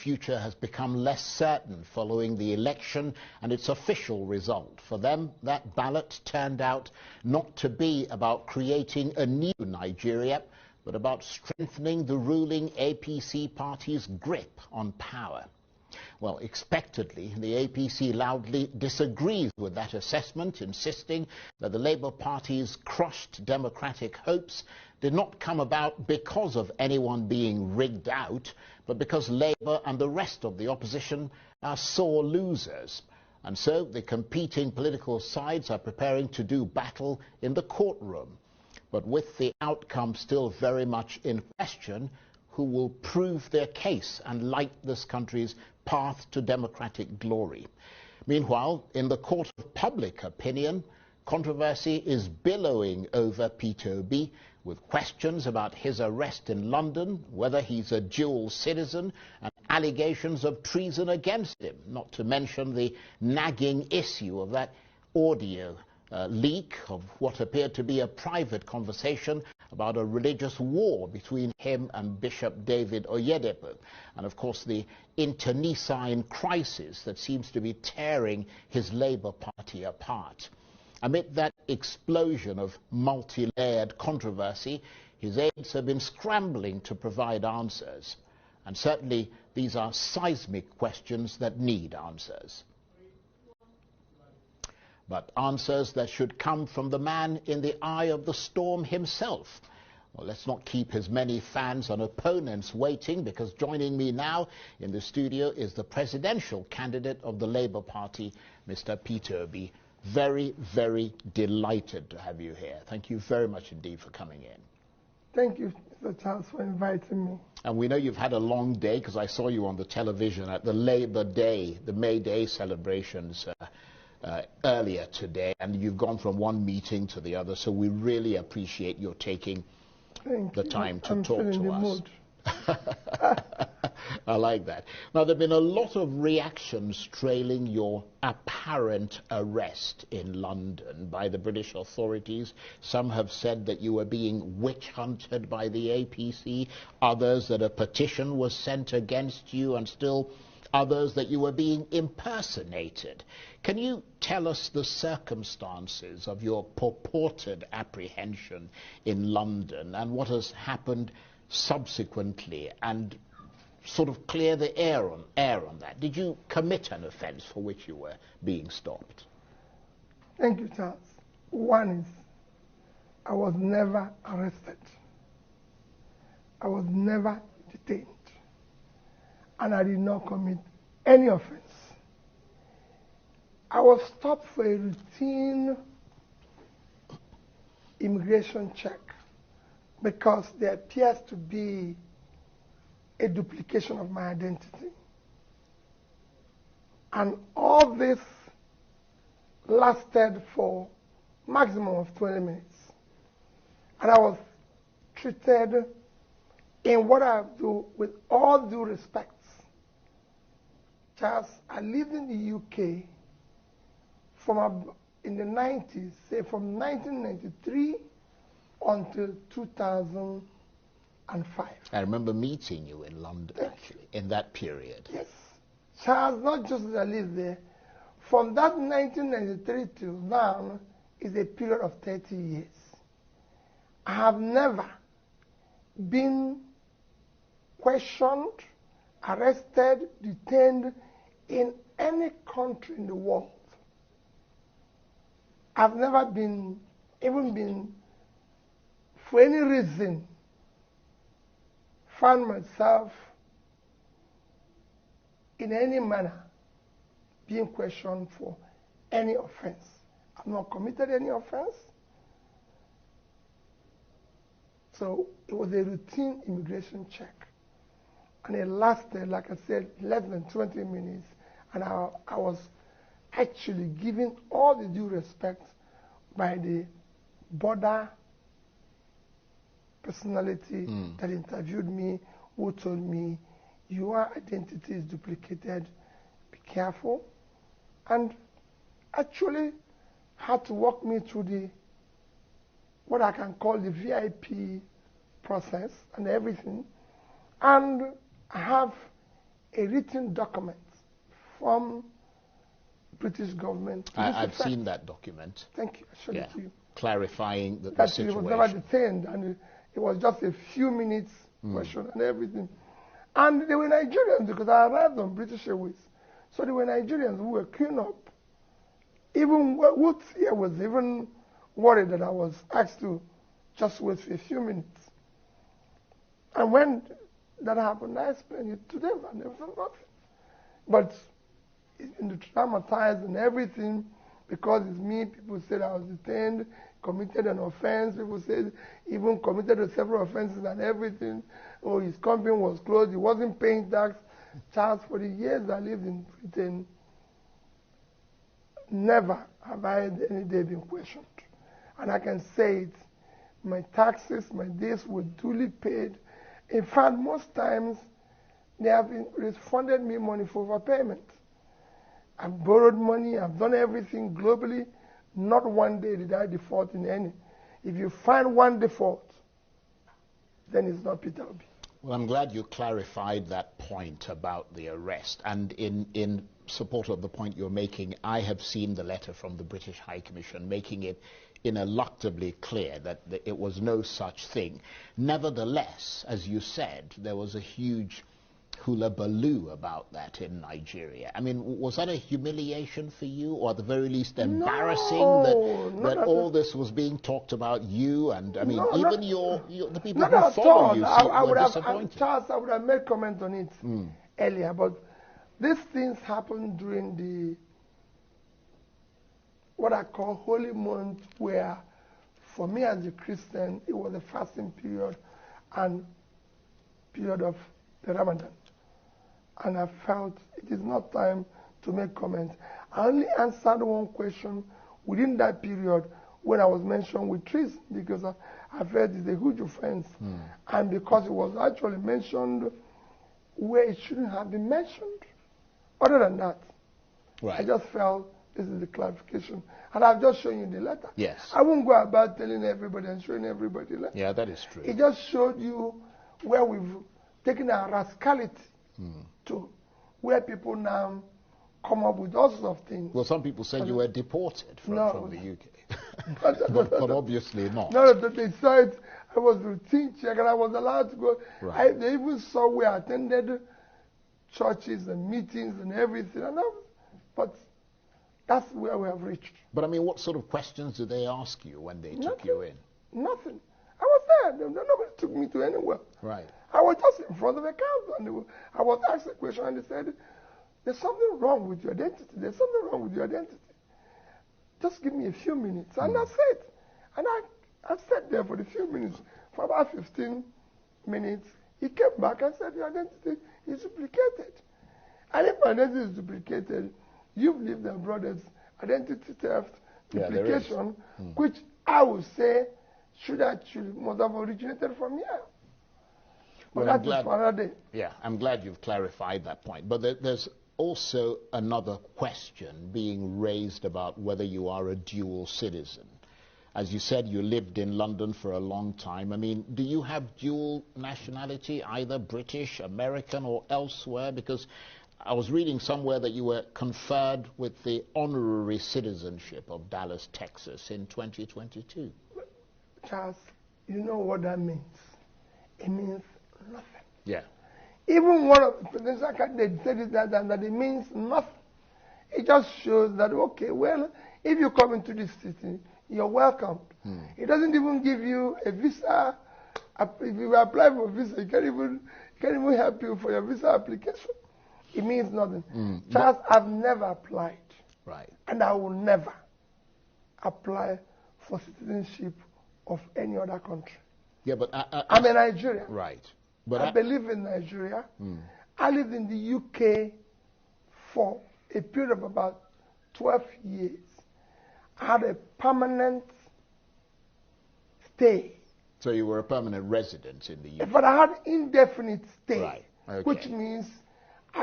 future has become less certain following the election and its official result. For them, that ballot turned out not to be about creating a new Nigeria, but about strengthening the ruling APC party's grip on power. Well, expectedly, the APC loudly disagrees with that assessment, insisting that the Labour Party's crushed democratic hopes did not come about because of anyone being rigged out, but because Labour and the rest of the opposition are sore losers. And so the competing political sides are preparing to do battle in the courtroom. But with the outcome still very much in question, who will prove their case and light this country's path to democratic glory? Meanwhile, in the court of public opinion, controversy is billowing over Peter Obi, with questions about his arrest in London, whether he's a dual citizen, and allegations of treason against him, not to mention the nagging issue of that audio leak of what appeared to be a private conversation about a religious war between him and Bishop David Oyedepo, and of course the internecine crisis that seems to be tearing his Labour Party apart. Amid that explosion of multi-layered controversy, his aides have been scrambling to provide answers, and certainly these are seismic questions that need answers. But answers that should come from the man in the eye of the storm himself. Well, let's not keep his many fans and opponents waiting, because joining me now in the studio is the presidential candidate of the Labour Party, Mr. Peter Obi. Very, very delighted to have you here. Thank you very much indeed for coming in. Thank you, Mr. Charles, for inviting me. And we know you've had a long day, because I saw you on the television at the Labour Day, the May Day celebrations earlier today, and you've gone from one meeting to the other, so we really appreciate your taking the time to talk to us. I like that. Now, there have been a lot of reactions trailing your apparent arrest in London by the British authorities. Some have said that you were being witch-hunted by the APC, others that a petition was sent against you, and still others that you were being impersonated. Can you tell us the circumstances of your purported apprehension in London and what has happened subsequently, and sort of clear the air on that? Did you commit an offence for which you were being stopped? Thank you, Charles. One is, I was never arrested. I was never detained. And I did not commit any offense. I was stopped for a routine immigration check because there appears to be a duplication of my identity. And all this lasted for maximum of 20 minutes. And I was treated in what I do with all due respect. Charles, I lived in the UK in the 90s, say from 1993 until 2005. I remember meeting you in London, actually, in that period. Yes. Charles, not just that I lived there, from that 1993 till now is a period of 30 years. I have never been questioned, arrested, detained in any country in the world. I've never been, for any reason, found myself in any manner being questioned for any offense. I've not committed any offense. So it was a routine immigration check. And it lasted, like I said, less than 20 minutes. And I was actually given all the due respect by the border personality that interviewed me, who told me, your identity is duplicated, be careful. And actually had to walk me through what I can call the VIP process and everything. And I have a written document from British government. I've seen that document. Thank you. I showed it to you. Clarifying the situation. He was never detained, and it was just a few minutes question and everything. And they were Nigerians because I arrived on British Airways. So they were Nigerians who were queuing up. Even Woods here was even worried that I was asked to just wait for a few minutes. And when that happened, I explained it to them, and they said nothing. But in the traumatized and everything, because it's me, people said I was detained, committed an offense. People said even committed several offenses and everything. Oh, his company was closed. He wasn't paying tax. Charles, for the years I lived in Britain, never have I had any day been questioned. And I can say it, my taxes, my days were duly paid. In fact, most times, they have refunded me money for overpayment. I've borrowed money, I've done everything globally. Not one day did I default in any. If you find one default, then it's not Peter Obi. Well, I'm glad you clarified that point about the arrest. And in support of the point you're making, I have seen the letter from the British High Commission making it ineluctably clear that it was no such thing. Nevertheless, as you said, there was a huge hullabaloo about that in Nigeria. I mean, was that a humiliation for you, or at the very least embarrassing that all this was being talked about you, and I mean, even the people who follow you were disappointed. Charles, I would have made comment on it earlier, but these things happened during the what I call holy month, where for me as a Christian, it was a fasting period and period of the Ramadan. And I felt it is not time to make comments. I only answered one question within that period when I was mentioned with treason, because I felt it's a huge offense. And because it was actually mentioned where it shouldn't have been mentioned. Other than that, I just felt this is the clarification. And I've just shown you the letter. Yes. I won't go about telling everybody and showing everybody the letter. Yeah, that is true. It just showed you where we've taken our rascality to where people now come up with all sorts of things. Well, some people said you were deported from the UK. but obviously not. No, they saw it. I was routine check and I was allowed to go. Right. They even saw where I attended churches and meetings and everything. But that's where we have reached. But I mean, what sort of questions did they ask you when they took you in? Nothing. I was there. Nobody took me to anywhere. Right. I was just in front of a council, and I was asked a question, and they said, there's something wrong with your identity. There's something wrong with your identity. Just give me a few minutes. And that's it. And I sat there for a few minutes. For about 15 minutes, he came back and said, your identity is duplicated. And if my identity is duplicated, you've lived abroad as identity theft, duplication, which I would say must have originated from here. Well, I'm glad, I'm glad you've clarified that point. But there's also another question being raised about whether you are a dual citizen. As you said, you lived in London for a long time. I mean, do you have dual nationality, either British, American, or elsewhere? Because I was reading somewhere that you were conferred with the honorary citizenship of Dallas, Texas in 2022. Charles, you know what that means? It means nothing. Yeah. Even one of the presidential candidates said that it means nothing. It just shows that, okay, well, if you come into this city, you're welcome. It doesn't even give you a visa. If you apply for a visa, it can't even help you for your visa application. It means nothing. Charles, I've never applied. Right. And I will never apply for citizenship of any other country. Yeah, but I'm a Nigerian. Right. But I believe in Nigeria. I lived in the UK for a period of about 12 years. I had a permanent stay. So you were a permanent resident in the UK? But I had indefinite stay, right. Okay. which means